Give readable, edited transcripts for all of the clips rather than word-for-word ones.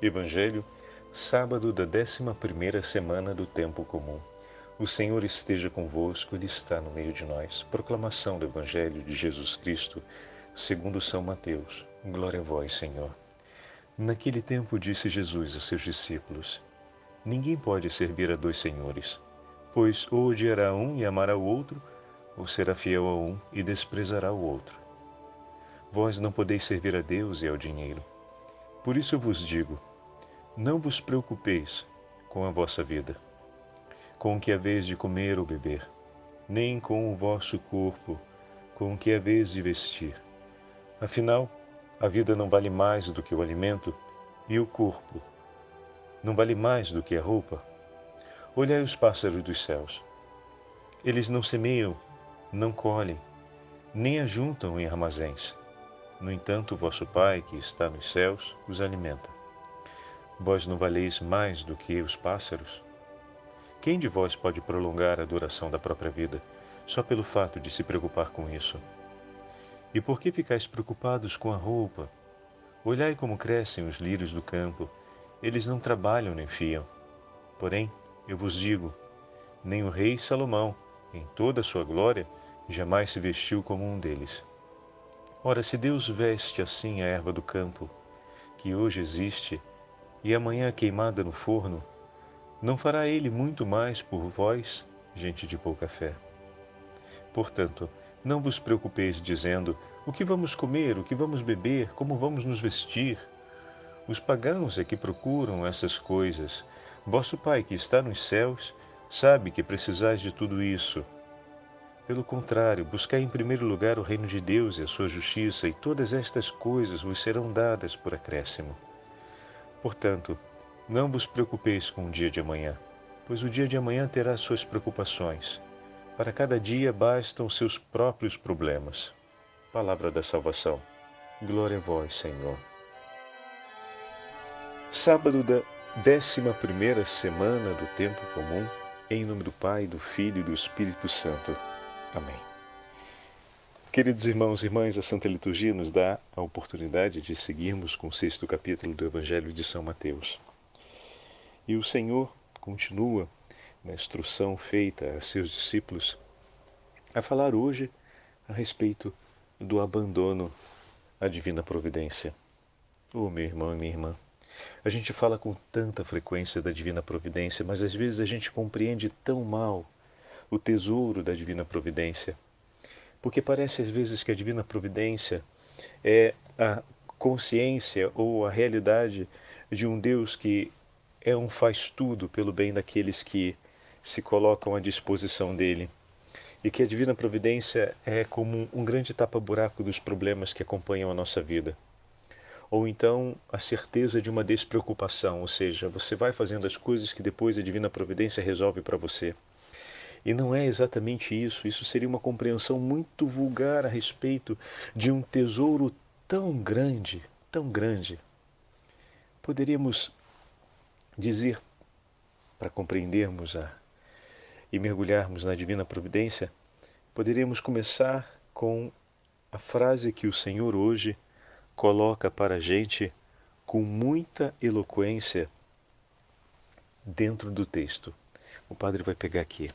Evangelho, sábado da 11ª semana do Tempo Comum. O Senhor esteja convosco, Ele está no meio de nós. Proclamação do Evangelho de Jesus Cristo, segundo São Mateus. Glória a vós, Senhor. Naquele tempo disse Jesus a seus discípulos: Ninguém pode servir a dois senhores, pois ou odiará um e amará o outro, ou será fiel a um e desprezará o outro. Vós não podeis servir a Deus e ao dinheiro. Por isso eu vos digo, não vos preocupeis com a vossa vida, com o que haveis de comer ou beber, nem com o vosso corpo, com o que haveis de vestir. Afinal, a vida não vale mais do que o alimento, e o corpo não vale mais do que a roupa. Olhai os pássaros dos céus. Eles não semeiam, não colhem, nem ajuntam em armazéns. No entanto, vosso Pai, que está nos céus, os alimenta. Vós não valeis mais do que os pássaros? Quem de vós pode prolongar a duração da própria vida, só pelo fato de se preocupar com isso? E por que ficais preocupados com a roupa? Olhai como crescem os lírios do campo. Eles não trabalham nem fiam. Porém, eu vos digo, nem o rei Salomão, em toda a sua glória, jamais se vestiu como um deles. Ora, se Deus veste assim a erva do campo, que hoje existe, e amanhã é queimada no forno, não fará Ele muito mais por vós, gente de pouca fé? Portanto, não vos preocupeis dizendo, o que vamos comer, o que vamos beber, como vamos nos vestir? Os pagãos é que procuram essas coisas. Vosso Pai, que está nos céus, sabe que precisais de tudo isso. Pelo contrário, buscai em primeiro lugar o reino de Deus e a sua justiça, e todas estas coisas vos serão dadas por acréscimo. Portanto, não vos preocupeis com o dia de amanhã, pois o dia de amanhã terá suas preocupações. Para cada dia bastam os seus próprios problemas. Palavra da salvação. Glória a vós, Senhor. Sábado da 11ª semana do Tempo Comum, em nome do Pai, do Filho e do Espírito Santo. Amém. Queridos irmãos e irmãs, a Santa Liturgia nos dá a oportunidade de seguirmos com o 6º capítulo do Evangelho de São Mateus. E o Senhor continua, na instrução feita a seus discípulos, a falar hoje a respeito do abandono à divina providência. Meu irmão e minha irmã, a gente fala com tanta frequência da divina providência, mas às vezes a gente compreende tão mal o tesouro da divina providência, porque parece às vezes que a divina providência é a consciência ou a realidade de um Deus que é um faz-tudo pelo bem daqueles que se colocam à disposição dele, e que a divina providência é como um grande tapa-buraco dos problemas que acompanham a nossa vida. Ou então a certeza de uma despreocupação, ou seja, você vai fazendo as coisas que depois a divina providência resolve para você. E não é exatamente isso. Isso seria uma compreensão muito vulgar a respeito de um tesouro tão grande, tão grande. Poderíamos dizer, para compreendermos e mergulharmos na divina providência, poderíamos começar com a frase que o Senhor hoje coloca para a gente com muita eloquência dentro do texto. O padre vai pegar aqui.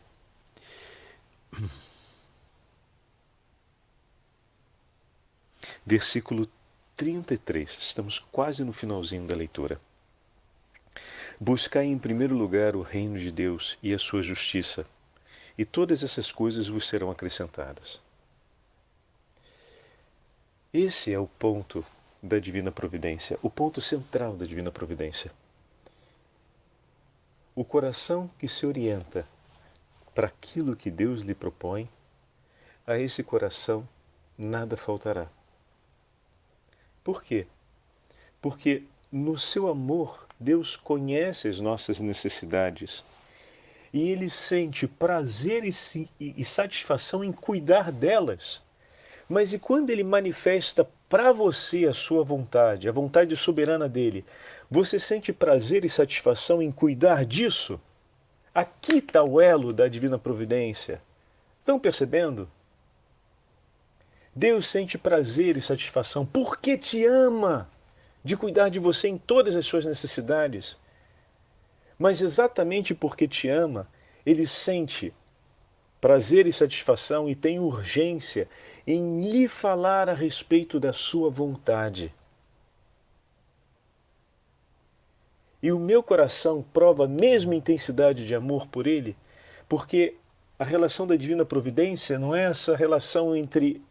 Versículo 33, estamos quase no finalzinho da leitura. Buscai em primeiro lugar o reino de Deus e a sua justiça, e todas essas coisas vos serão acrescentadas. Esse é o ponto da divina providência, o ponto central da divina providência. O coração que se orienta para aquilo que Deus lhe propõe, a esse coração nada faltará. Por quê? Porque no seu amor, Deus conhece as nossas necessidades e Ele sente prazer e satisfação em cuidar delas. Mas e quando Ele manifesta para você a sua vontade, a vontade soberana dEle, você sente prazer e satisfação em cuidar disso? Aqui está o elo da divina providência. Estão percebendo? Deus sente prazer e satisfação porque te ama. de cuidar de você em todas as suas necessidades. Mas exatamente porque te ama, Ele sente prazer e satisfação e tem urgência em lhe falar a respeito da sua vontade. E o meu coração prova a mesma intensidade de amor por Ele, porque a relação da Divina Providência não é essa relação entre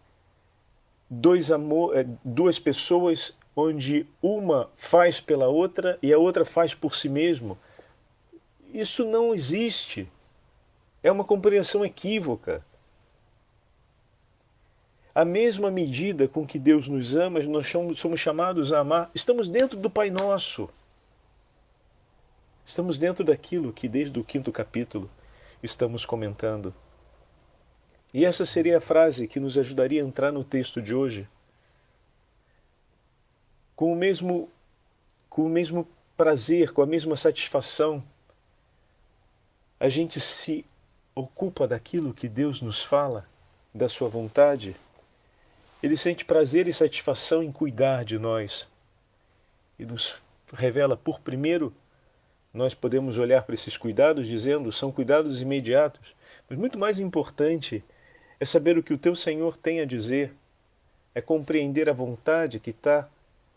duas pessoas onde uma faz pela outra e a outra faz por si mesmo. Isso não existe. É uma compreensão equívoca. A mesma medida com que Deus nos ama, nós somos chamados a amar. Estamos dentro do Pai Nosso. Estamos dentro daquilo que desde o 5º capítulo estamos comentando. E essa seria a frase que nos ajudaria a entrar no texto de hoje. Com o mesmo prazer, com a mesma satisfação, a gente se ocupa daquilo que Deus nos fala, da sua vontade. Ele sente prazer e satisfação em cuidar de nós. E nos revela, por primeiro, nós podemos olhar para esses cuidados dizendo, são cuidados imediatos. Mas muito mais importante é saber o que o teu Senhor tem a dizer, é compreender a vontade que está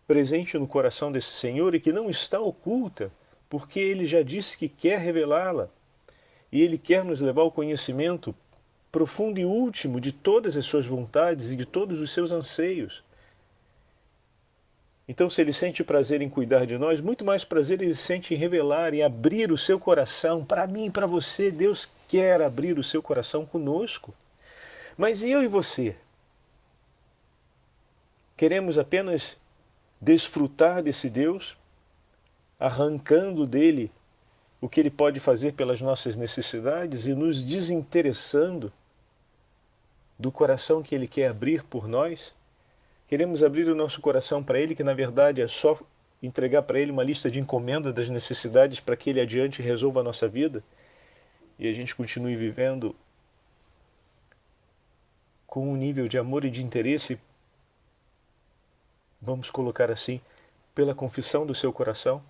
presente no coração desse Senhor e que não está oculta, porque Ele já disse que quer revelá-la. E Ele quer nos levar ao conhecimento profundo e último de todas as suas vontades e de todos os seus anseios. Então, se Ele sente prazer em cuidar de nós, muito mais prazer Ele sente em revelar, em abrir o seu coração. Para mim e para você, Deus quer abrir o seu coração conosco. Mas e eu e você? Queremos apenas desfrutar desse Deus, arrancando dele o que Ele pode fazer pelas nossas necessidades e nos desinteressando do coração que Ele quer abrir por nós? Queremos abrir o nosso coração para Ele, que na verdade é só entregar para Ele uma lista de encomenda das necessidades para que Ele adiante resolva a nossa vida e a gente continue vivendo com um nível de amor e de interesse, vamos colocar assim, pela confissão do seu coração,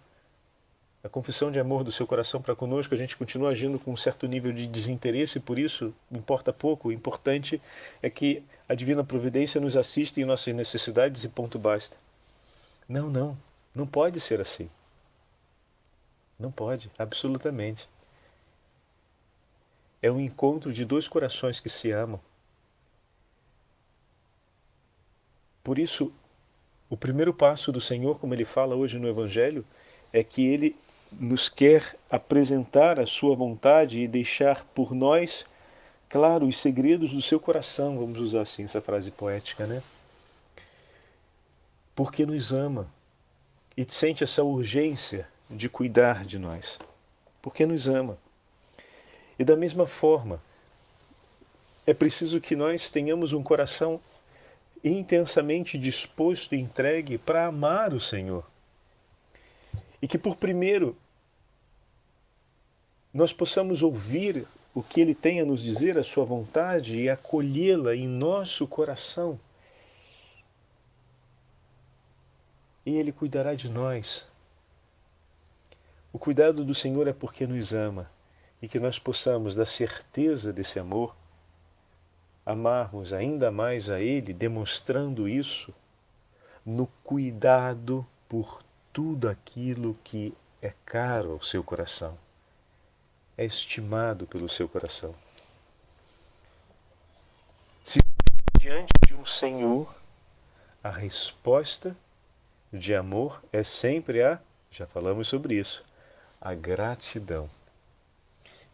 a confissão de amor do seu coração para conosco, a gente continua agindo com um certo nível de desinteresse, por isso importa pouco. O importante é que a Divina Providência nos assiste em nossas necessidades e ponto basta. Não pode ser assim. Não pode, absolutamente. É um encontro de dois corações que se amam. Por isso, o primeiro passo do Senhor, como Ele fala hoje no Evangelho, é que Ele nos quer apresentar a sua vontade e deixar por nós, claro, os segredos do seu coração, vamos usar assim essa frase poética, né? Porque nos ama e sente essa urgência de cuidar de nós. Porque nos ama. E da mesma forma, é preciso que nós tenhamos um coração intensamente disposto e entregue para amar o Senhor. E que por primeiro nós possamos ouvir o que Ele tem a nos dizer, a sua vontade, e acolhê-la em nosso coração. E Ele cuidará de nós. O cuidado do Senhor é porque nos ama, e que nós possamos, da certeza desse amor, amarmos ainda mais a Ele, demonstrando isso no cuidado por tudo aquilo que é caro ao seu coração, é estimado pelo seu coração. Se diante de um Senhor, a resposta de amor é sempre já falamos sobre isso, a gratidão.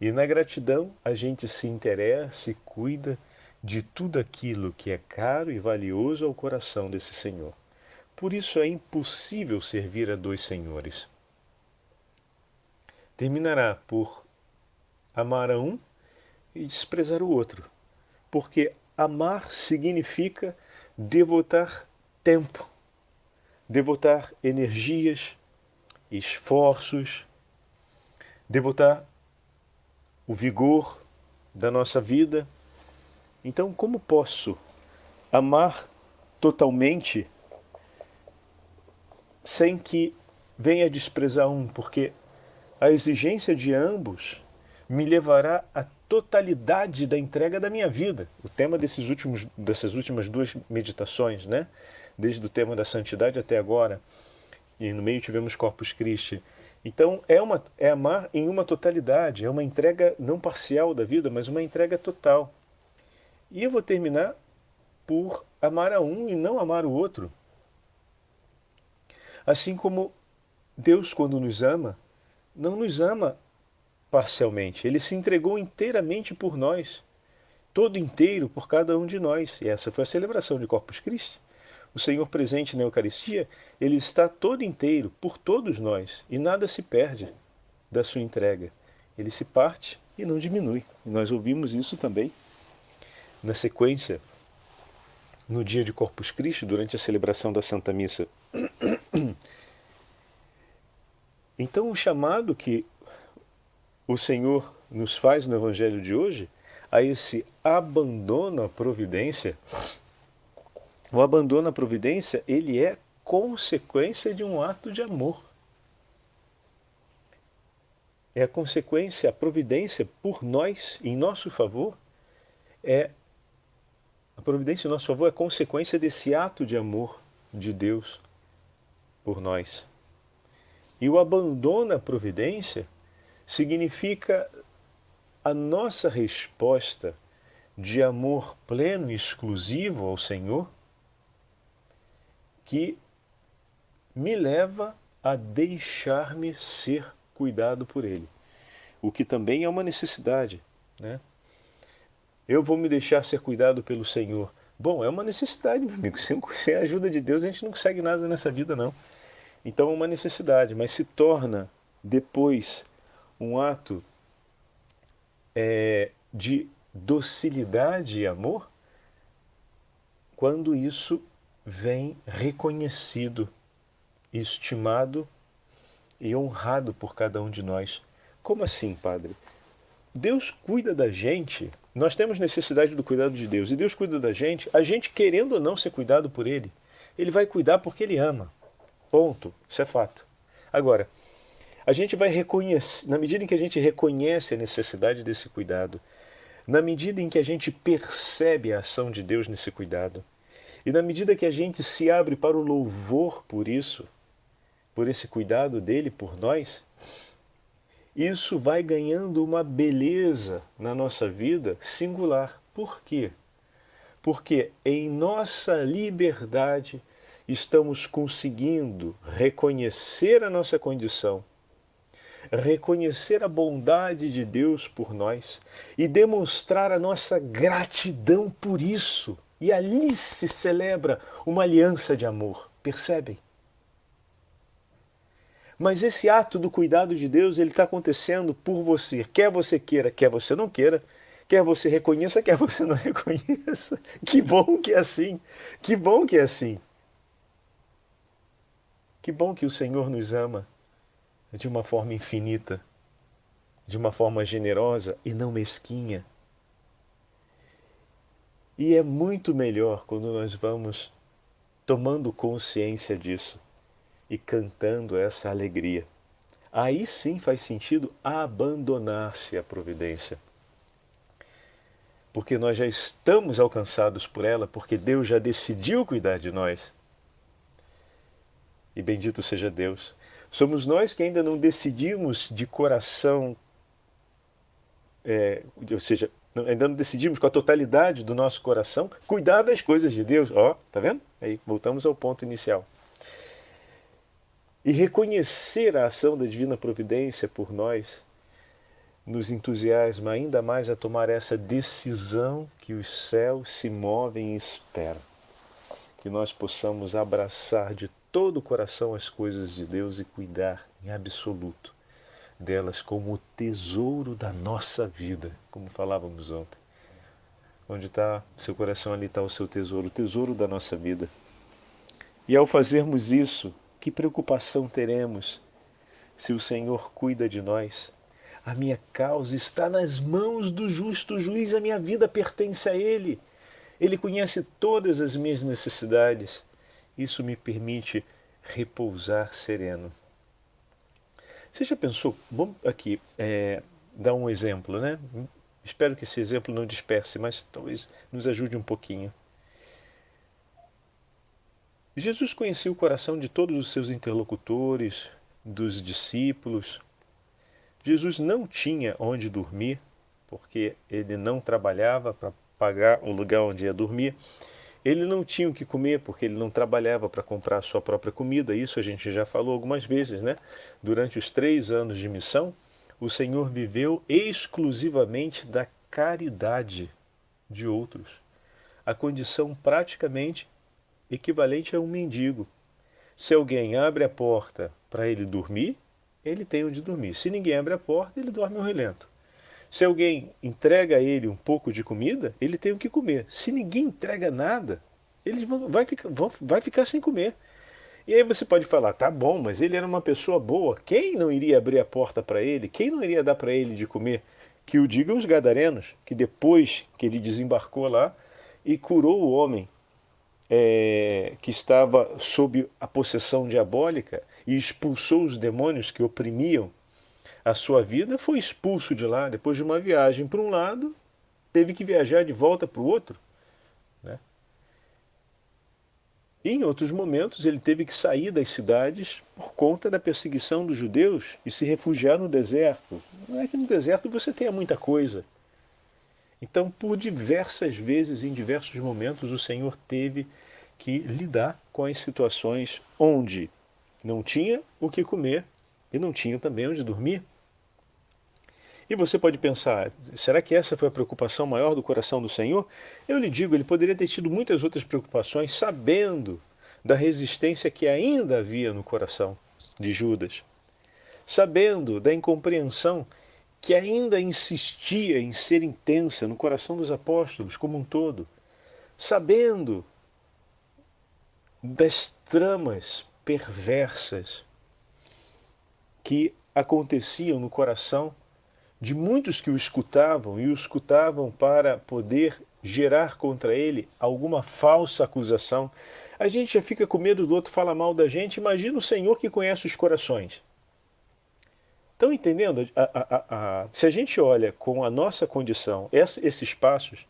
E na gratidão a gente se interessa e cuida de tudo aquilo que é caro e valioso ao coração desse Senhor. Por isso é impossível servir a dois senhores. Terminará por amar a um e desprezar o outro. Porque amar significa devotar tempo, devotar energias, esforços, devotar o vigor da nossa vida. Então, como posso amar totalmente sem que venha desprezar um, porque a exigência de ambos me levará à totalidade da entrega da minha vida. O tema dessas últimas duas meditações, né? Desde o tema da santidade até agora, e no meio tivemos Corpus Christi. Então é amar em uma totalidade, é uma entrega não parcial da vida, mas uma entrega total. E eu vou terminar por amar a um e não amar o outro. Assim como Deus, quando nos ama, não nos ama parcialmente. Ele se entregou inteiramente por nós, todo inteiro por cada um de nós. E essa foi a celebração de Corpus Christi. O Senhor presente na Eucaristia, Ele está todo inteiro por todos nós e nada se perde da sua entrega. Ele se parte e não diminui. E nós ouvimos isso também na sequência, no dia de Corpus Christi, durante a celebração da Santa Missa. Então, o chamado que o Senhor nos faz no Evangelho de hoje, a esse abandono à providência, o abandono à providência, ele é consequência de um ato de amor. É a consequência, a providência por nós, em nosso favor, a providência em nosso favor é consequência desse ato de amor de Deus por nós. E o abandono à providência significa a nossa resposta de amor pleno e exclusivo ao Senhor, que me leva a deixar-me ser cuidado por Ele. O que também é uma necessidade, né? Eu vou me deixar ser cuidado pelo Senhor. Bom, é uma necessidade, meu amigo. Sem a ajuda de Deus a gente não consegue nada nessa vida, não. Então é uma necessidade, mas se torna depois um ato de docilidade e amor quando isso vem reconhecido, estimado e honrado por cada um de nós. Como assim, Padre? Deus cuida da gente, nós temos necessidade do cuidado de Deus, e Deus cuida da gente, a gente querendo ou não ser cuidado por Ele, Ele vai cuidar porque Ele ama. Ponto. Isso é fato. Agora, a gente vai reconhecer, na medida em que a gente reconhece a necessidade desse cuidado, na medida em que a gente percebe a ação de Deus nesse cuidado, e na medida que a gente se abre para o louvor por isso, por esse cuidado dele por nós, isso vai ganhando uma beleza na nossa vida singular. Por quê? Porque em nossa liberdade estamos conseguindo reconhecer a nossa condição, reconhecer a bondade de Deus por nós e demonstrar a nossa gratidão por isso. E ali se celebra uma aliança de amor, percebem? Mas esse ato do cuidado de Deus, ele está acontecendo por você. Quer você queira, quer você não queira. Quer você reconheça, quer você não reconheça. Que bom que é assim. Que bom que é assim. Que bom que o Senhor nos ama de uma forma infinita, de uma forma generosa e não mesquinha. E é muito melhor quando nós vamos tomando consciência disso e cantando essa alegria. Aí sim faz sentido abandonar-se à providência. Porque nós já estamos alcançados por ela, porque Deus já decidiu cuidar de nós. E bendito seja Deus. Somos nós que ainda não decidimos de coração, ou seja, ainda não decidimos com a totalidade do nosso coração cuidar das coisas de Deus. Ó, tá vendo? Aí voltamos ao ponto inicial. E reconhecer a ação da Divina Providência por nós nos entusiasma ainda mais a tomar essa decisão que os céus se movem e esperam. Que nós possamos abraçar de todo o coração as coisas de Deus e cuidar em absoluto delas como o tesouro da nossa vida, como falávamos ontem. Onde está seu coração, ali está o seu tesouro, o tesouro da nossa vida. E ao fazermos isso, que preocupação teremos se o Senhor cuida de nós? A minha causa está nas mãos do justo juiz, a minha vida pertence a Ele. Ele conhece todas as minhas necessidades. Isso me permite repousar sereno. Você já pensou, vamos aqui dar um exemplo, né? Espero que esse exemplo não disperse, mas talvez nos ajude um pouquinho. Jesus conhecia o coração de todos os seus interlocutores, dos discípulos. Jesus não tinha onde dormir, porque ele não trabalhava para pagar o lugar onde ia dormir. Ele não tinha o que comer, porque ele não trabalhava para comprar a sua própria comida. Isso a gente já falou algumas vezes, né? Durante os 3 anos de missão, o Senhor viveu exclusivamente da caridade de outros. A condição praticamente equivalente a um mendigo. Se alguém abre a porta para ele dormir, ele tem onde dormir. Se ninguém abre a porta, ele dorme um relento. Se alguém entrega a ele um pouco de comida, ele tem o que comer. Se ninguém entrega nada, ele vai ficar sem comer. E aí você pode falar, tá bom, mas ele era uma pessoa boa. Quem não iria abrir a porta para ele? Quem não iria dar para ele de comer? Que o digam os gadarenos, que depois que ele desembarcou lá e curou o homem que estava sob a possessão diabólica e expulsou os demônios que oprimiam a sua vida, foi expulso de lá depois de uma viagem para um lado, teve que viajar de volta para o outro, né? E em outros momentos ele teve que sair das cidades por conta da perseguição dos judeus e se refugiar no deserto. Não é que no deserto você tenha muita coisa. Então, por diversas vezes, em diversos momentos, o Senhor teve que lidar com as situações onde não tinha o que comer e não tinha também onde dormir. E você pode pensar, será que essa foi a preocupação maior do coração do Senhor? Eu lhe digo, ele poderia ter tido muitas outras preocupações, sabendo da resistência que ainda havia no coração de Judas, sabendo da incompreensão que ainda insistia em ser intensa no coração dos apóstolos como um todo, sabendo das tramas perversas que aconteciam no coração de muitos que o escutavam, e o escutavam para poder gerar contra ele alguma falsa acusação. A gente já fica com medo do outro falar mal da gente. Imagina o Senhor que conhece os corações. Estão entendendo? Se a gente olha com a nossa condição, esses passos,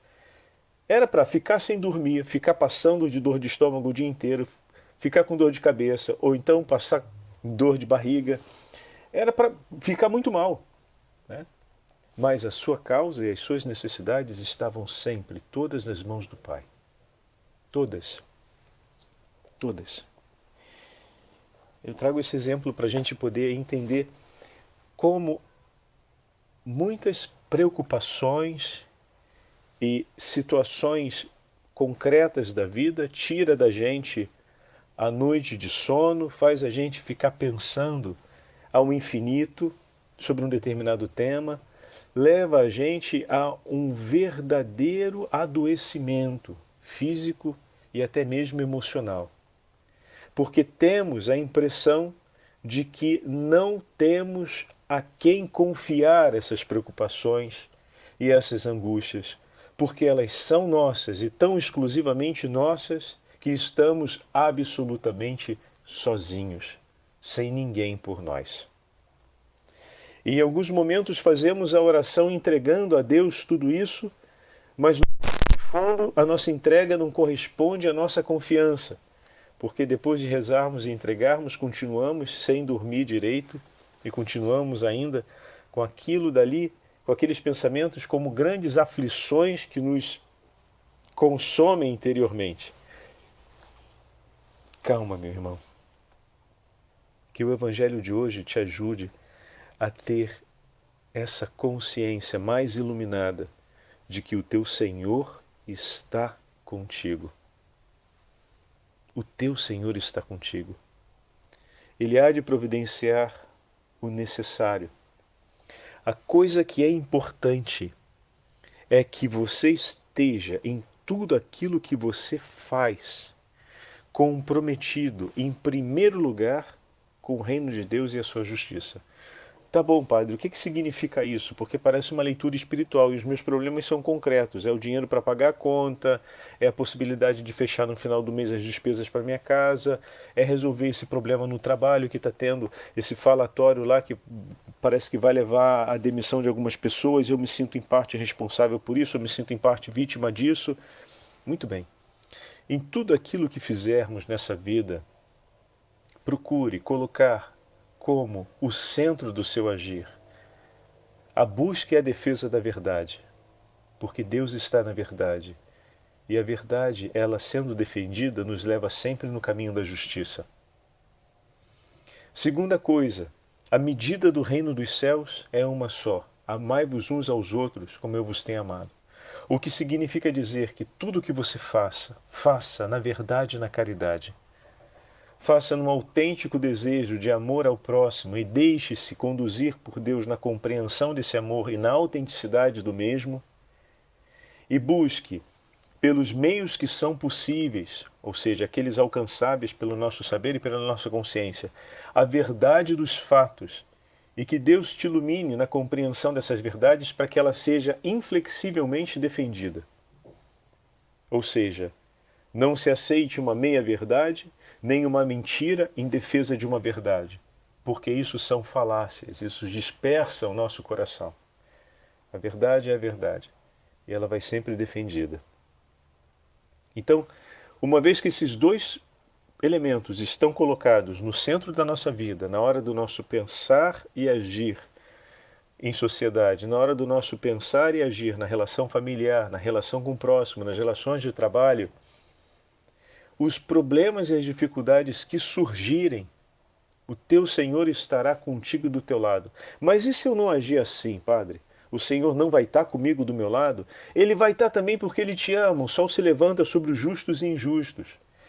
era para ficar sem dormir, ficar passando de dor de estômago o dia inteiro, ficar com dor de cabeça, ou então passar dor de barriga. Era para ficar muito mal, né? Mas a sua causa e as suas necessidades estavam sempre todas nas mãos do Pai. Todas. Todas. Eu trago esse exemplo para a gente poder entender como muitas preocupações e situações concretas da vida tira da gente a noite de sono, faz a gente ficar pensando ao infinito sobre um determinado tema, leva a gente a um verdadeiro adoecimento físico e até mesmo emocional. Porque temos a impressão de que não temos a quem confiar essas preocupações e essas angústias, porque elas são nossas e tão exclusivamente nossas que estamos absolutamente sozinhos, sem ninguém por nós. E em alguns momentos fazemos a oração entregando a Deus tudo isso, mas no fundo a nossa entrega não corresponde à nossa confiança, porque depois de rezarmos e entregarmos, continuamos sem dormir direito e continuamos ainda com aquilo dali, com aqueles pensamentos como grandes aflições que nos consomem interiormente. Calma, meu irmão. Que o Evangelho de hoje te ajude a ter essa consciência mais iluminada de que o teu Senhor está contigo. O teu Senhor está contigo. Ele há de providenciar o necessário. A coisa que é importante é que você esteja em tudo aquilo que você faz comprometido, em primeiro lugar, com o reino de Deus e a sua justiça. Tá bom, padre, o que que significa isso? Porque parece uma leitura espiritual e os meus problemas são concretos. É o dinheiro para pagar a conta, é a possibilidade de fechar no final do mês as despesas para minha casa, é resolver esse problema no trabalho que está tendo, esse falatório lá que parece que vai levar à demissão de algumas pessoas. Eu me sinto em parte responsável por isso, eu me sinto em parte vítima disso. Muito bem. Em tudo aquilo que fizermos nessa vida, procure colocar como o centro do seu agir a busca e a defesa da verdade, porque Deus está na verdade, e a verdade, ela sendo defendida, nos leva sempre no caminho da justiça. Segunda coisa, a medida do reino dos céus é uma só: amai-vos uns aos outros como eu vos tenho amado. O que significa dizer que tudo o que você faça, faça na verdade e na caridade. Faça num autêntico desejo de amor ao próximo e deixe-se conduzir por Deus na compreensão desse amor e na autenticidade do mesmo. E busque, pelos meios que são possíveis, ou seja, aqueles alcançáveis pelo nosso saber e pela nossa consciência, a verdade dos fatos, e que Deus te ilumine na compreensão dessas verdades para que ela seja inflexivelmente defendida. Ou seja, não se aceite uma meia-verdade, nem uma mentira em defesa de uma verdade, porque isso são falácias, isso dispersa o nosso coração. A verdade é a verdade, e ela vai sempre defendida. Então, uma vez que esses dois elementos estão colocados no centro da nossa vida, na hora do nosso pensar e agir em sociedade, na hora do nosso pensar e agir na relação familiar, na relação com o próximo, nas relações de trabalho, os problemas e as dificuldades que surgirem, o teu Senhor estará contigo do teu lado. Mas e se eu não agir assim, Padre? O Senhor não vai estar comigo do meu lado? Ele vai estar também porque Ele te ama. O sol se levanta sobre os justos e injustos.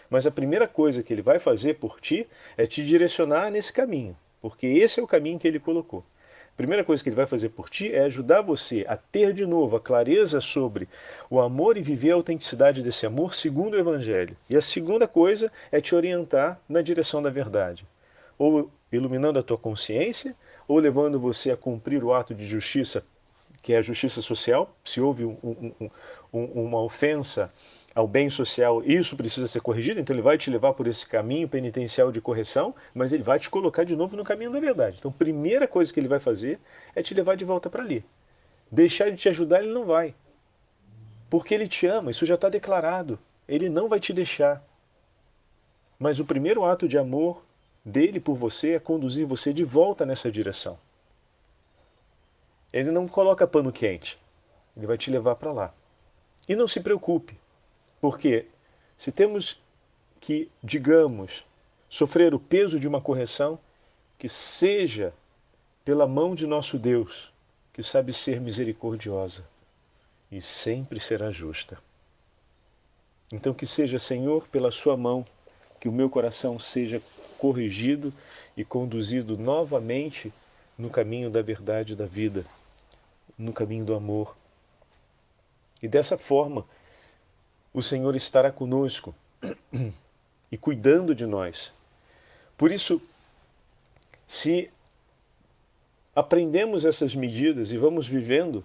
Mas a primeira coisa que Ele vai fazer por ti é te direcionar nesse caminho, porque esse é o caminho que Ele colocou. A primeira coisa que Ele vai fazer por ti é ajudar você a ter de novo a clareza sobre o amor e viver a autenticidade desse amor segundo o Evangelho. E a segunda coisa é te orientar na direção da verdade, ou iluminando a tua consciência, ou levando você a cumprir o ato de justiça, que é a justiça social. Se houve uma ofensa ao bem social, isso precisa ser corrigido, então ele vai te levar por esse caminho penitencial de correção, mas ele vai te colocar de novo no caminho da verdade. Então, a primeira coisa que ele vai fazer é te levar de volta para ali. Deixar de te ajudar, ele não vai. Porque ele te ama, isso já está declarado. Ele não vai te deixar. Mas o primeiro ato de amor dele por você é conduzir você de volta nessa direção. Ele não coloca pano quente, ele vai te levar para lá. E não se preocupe, porque se temos que, digamos, sofrer o peso de uma correção, que seja pela mão de nosso Deus, que sabe ser misericordiosa e sempre será justa. Então que seja, Senhor, pela sua mão, que o meu coração seja corrigido e conduzido novamente no caminho da verdade e da vida, no caminho do amor. E dessa forma, o Senhor estará conosco e cuidando de nós. Por isso, se aprendemos essas medidas e vamos vivendo,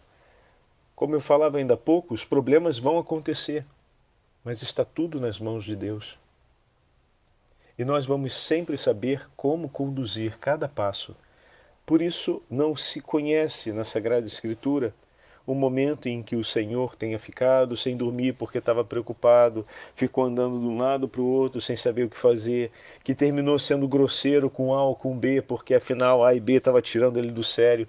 como eu falava ainda há pouco, os problemas vão acontecer, mas está tudo nas mãos de Deus. E nós vamos sempre saber como conduzir cada passo. Por isso, não se conhece na Sagrada Escritura o momento em que o Senhor tenha ficado sem dormir porque estava preocupado, ficou andando de um lado para o outro sem saber o que fazer, que terminou sendo grosseiro com A ou com B, porque afinal A e B estava tirando ele do sério.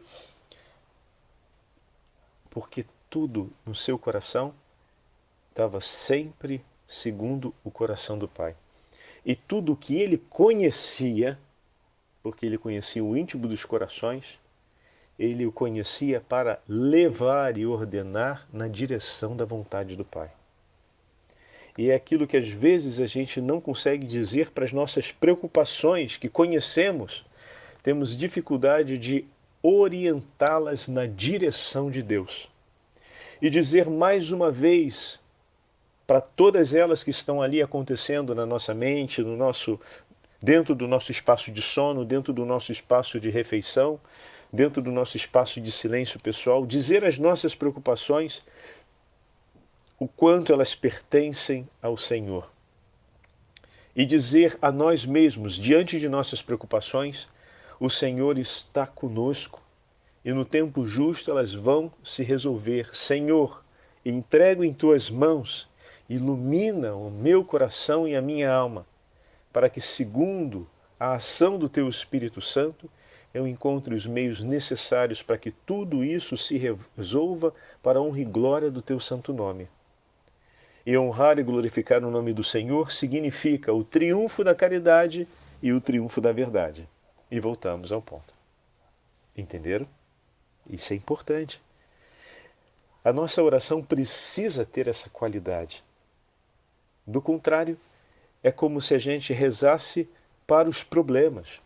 Porque tudo no seu coração estava sempre segundo o coração do Pai. E tudo o que ele conhecia, porque ele conhecia o íntimo dos corações, ele o conhecia para levar e ordenar na direção da vontade do Pai. E é aquilo que às vezes a gente não consegue dizer para as nossas preocupações que conhecemos, temos dificuldade de orientá-las na direção de Deus. E dizer mais uma vez para todas elas que estão ali acontecendo na nossa mente, dentro do nosso espaço de sono, dentro do nosso espaço de refeição, dentro do nosso espaço de silêncio pessoal, dizer as nossas preocupações, o quanto elas pertencem ao Senhor. E dizer a nós mesmos, diante de nossas preocupações, o Senhor está conosco e no tempo justo elas vão se resolver. Senhor, entrego em tuas mãos, ilumina o meu coração e a minha alma, para que, segundo a ação do teu Espírito Santo, eu encontre os meios necessários para que tudo isso se resolva para a honra e glória do teu santo nome. E honrar e glorificar o nome do Senhor significa o triunfo da caridade e o triunfo da verdade. E voltamos ao ponto. Entenderam? Isso é importante. A nossa oração precisa ter essa qualidade. Do contrário, é como se a gente rezasse para os problemas.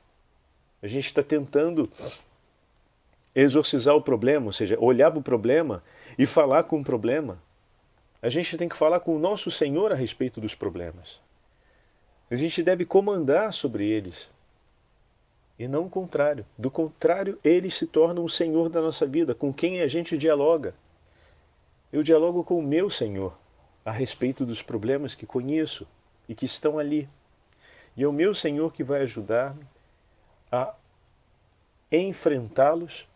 A gente está tentando exorcizar o problema, ou seja, olhar para o problema e falar com o problema. A gente tem que falar com o nosso Senhor a respeito dos problemas. A gente deve comandar sobre eles. E não o contrário. Do contrário, eles se tornam o Senhor da nossa vida, com quem a gente dialoga. Eu dialogo com o meu Senhor a respeito dos problemas que conheço e que estão ali. E é o meu Senhor que vai ajudar-me a enfrentá-los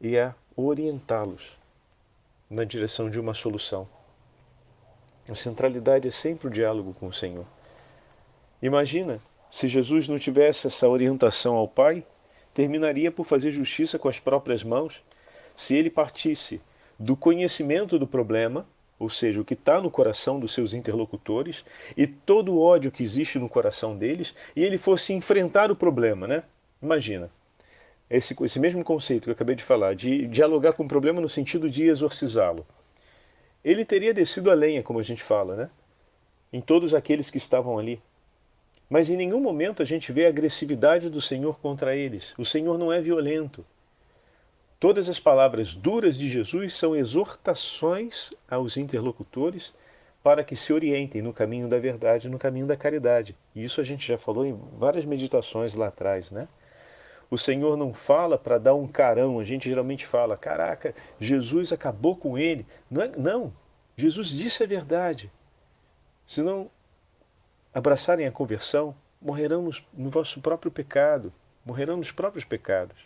e a orientá-los na direção de uma solução. A centralidade é sempre o diálogo com o Senhor. Imagina, se Jesus não tivesse essa orientação ao Pai, terminaria por fazer justiça com as próprias mãos. Se ele partisse do conhecimento do problema, ou seja, o que está no coração dos seus interlocutores, e todo o ódio que existe no coração deles, e ele fosse enfrentar o problema, né? Imagina, esse mesmo conceito que eu acabei de falar, de dialogar com o problema no sentido de exorcizá-lo. Ele teria descido a lenha, como a gente fala, né? Em todos aqueles que estavam ali. Mas em nenhum momento a gente vê a agressividade do Senhor contra eles. O Senhor não é violento. Todas as palavras duras de Jesus são exortações aos interlocutores para que se orientem no caminho da verdade, no caminho da caridade. E isso a gente já falou em várias meditações lá atrás, né? O Senhor não fala para dar um carão. A gente geralmente fala, caraca, Jesus acabou com ele. Não, Jesus disse a verdade. Se não abraçarem a conversão, morrerão no vosso próprio pecado, morrerão nos próprios pecados.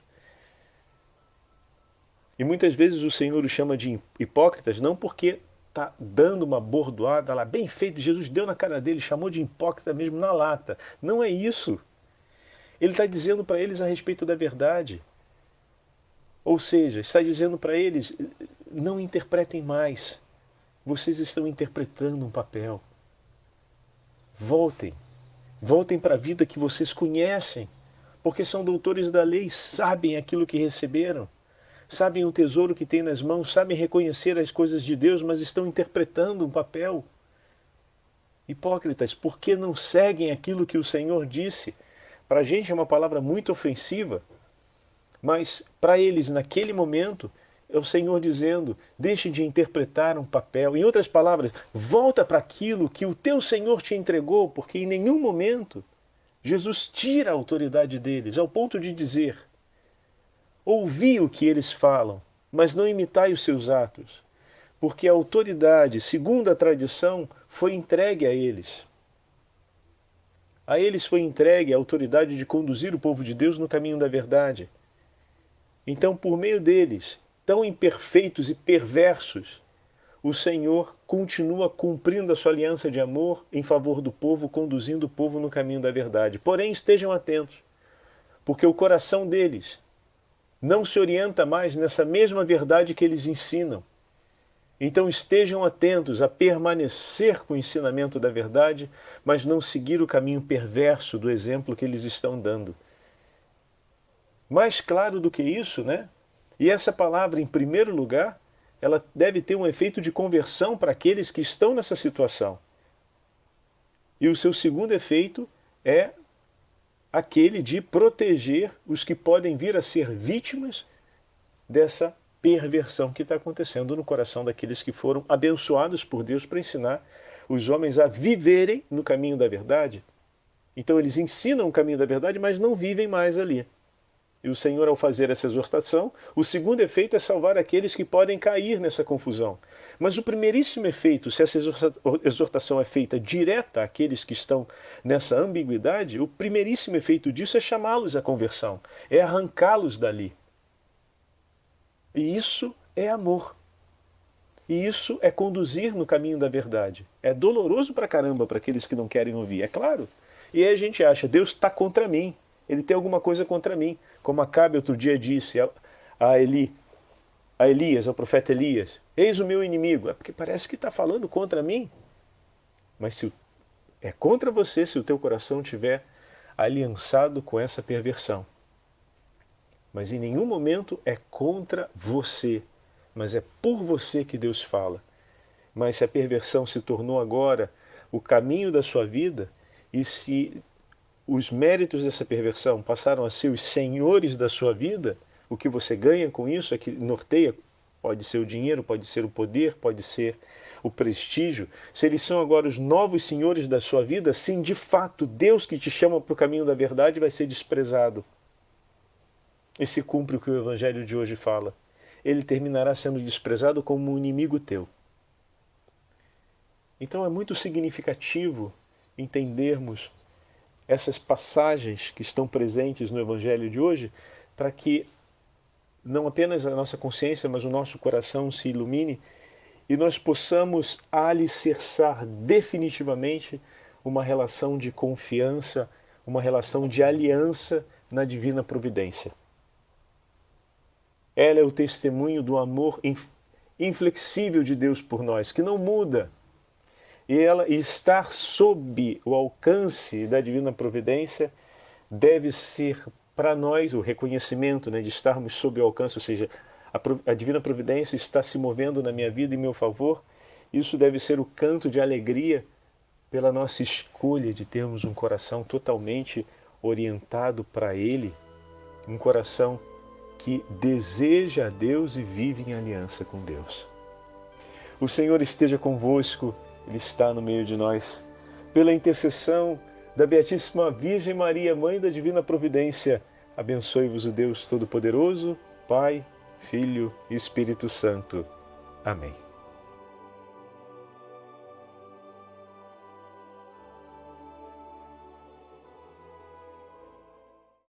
E muitas vezes o Senhor os chama de hipócritas, não porque está dando uma bordoada lá, bem feito, Jesus deu na cara dele, chamou de hipócrita mesmo na lata. Não é isso. Ele está dizendo para eles a respeito da verdade. Ou seja, está dizendo para eles, não interpretem mais. Vocês estão interpretando um papel. Voltem para a vida que vocês conhecem, porque são doutores da lei, sabem aquilo que receberam, sabem o tesouro que têm nas mãos, sabem reconhecer as coisas de Deus, mas estão interpretando um papel. Hipócritas, por que não seguem aquilo que o Senhor disse? Para a gente é uma palavra muito ofensiva, mas para eles, naquele momento, é o Senhor dizendo, deixe de interpretar um papel. Em outras palavras, volta para aquilo que o teu Senhor te entregou, porque em nenhum momento Jesus tira a autoridade deles, ao ponto de dizer, ouvi o que eles falam, mas não imitai os seus atos, porque a autoridade, segundo a tradição, foi entregue a eles. A eles foi entregue a autoridade de conduzir o povo de Deus no caminho da verdade. Então, por meio deles, tão imperfeitos e perversos, o Senhor continua cumprindo a sua aliança de amor em favor do povo, conduzindo o povo no caminho da verdade. Porém, estejam atentos, porque o coração deles não se orienta mais nessa mesma verdade que eles ensinam. Então estejam atentos a permanecer com o ensinamento da verdade, mas não seguir o caminho perverso do exemplo que eles estão dando. Mais claro do que isso, né? E essa palavra, em primeiro lugar, ela deve ter um efeito de conversão para aqueles que estão nessa situação. E o seu segundo efeito é aquele de proteger os que podem vir a ser vítimas dessa perversão que está acontecendo no coração daqueles que foram abençoados por Deus para ensinar os homens a viverem no caminho da verdade. Então eles ensinam o caminho da verdade, mas não vivem mais ali. E o Senhor, ao fazer essa exortação, o segundo efeito é salvar aqueles que podem cair nessa confusão. Mas o primeiríssimo efeito, se essa exortação é feita direta àqueles que estão nessa ambiguidade, o primeiríssimo efeito disso é chamá-los à conversão, é arrancá-los dali. E isso é amor. E isso é conduzir no caminho da verdade. É doloroso pra caramba para aqueles que não querem ouvir, é claro. E aí a gente acha, Deus está contra mim. Ele tem alguma coisa contra mim. Como Acabe outro dia disse a Elias, ao profeta Elias, eis o meu inimigo. É porque parece que está falando contra mim. Mas se é contra você se o teu coração estiver aliançado com essa perversão. Mas em nenhum momento é contra você. Mas é por você que Deus fala. Mas se a perversão se tornou agora o caminho da sua vida, e se os méritos dessa perversão passaram a ser os senhores da sua vida, o que você ganha com isso é que norteia, pode ser o dinheiro, pode ser o poder, pode ser o prestígio. Se eles são agora os novos senhores da sua vida, sim, de fato, Deus que te chama para o caminho da verdade vai ser desprezado. E se cumpre o que o Evangelho de hoje fala. Ele terminará sendo desprezado como um inimigo teu. Então é muito significativo entendermos essas passagens que estão presentes no Evangelho de hoje, para que não apenas a nossa consciência, mas o nosso coração se ilumine e nós possamos alicerçar definitivamente uma relação de confiança, uma relação de aliança na divina providência. Ela é o testemunho do amor inflexível de Deus por nós, que não muda. E ela estar sob o alcance da divina providência deve ser para nós o reconhecimento, de estarmos sob o alcance, ou seja, a divina providência está se movendo na minha vida em meu favor. Isso deve ser o canto de alegria pela nossa escolha de termos um coração totalmente orientado para Ele, um coração que deseja a Deus e vive em aliança com Deus. O Senhor esteja convosco. Ele está no meio de nós. Pela intercessão da Beatíssima Virgem Maria, Mãe da Divina Providência, abençoe-vos o Deus Todo-Poderoso, Pai, Filho e Espírito Santo. Amém.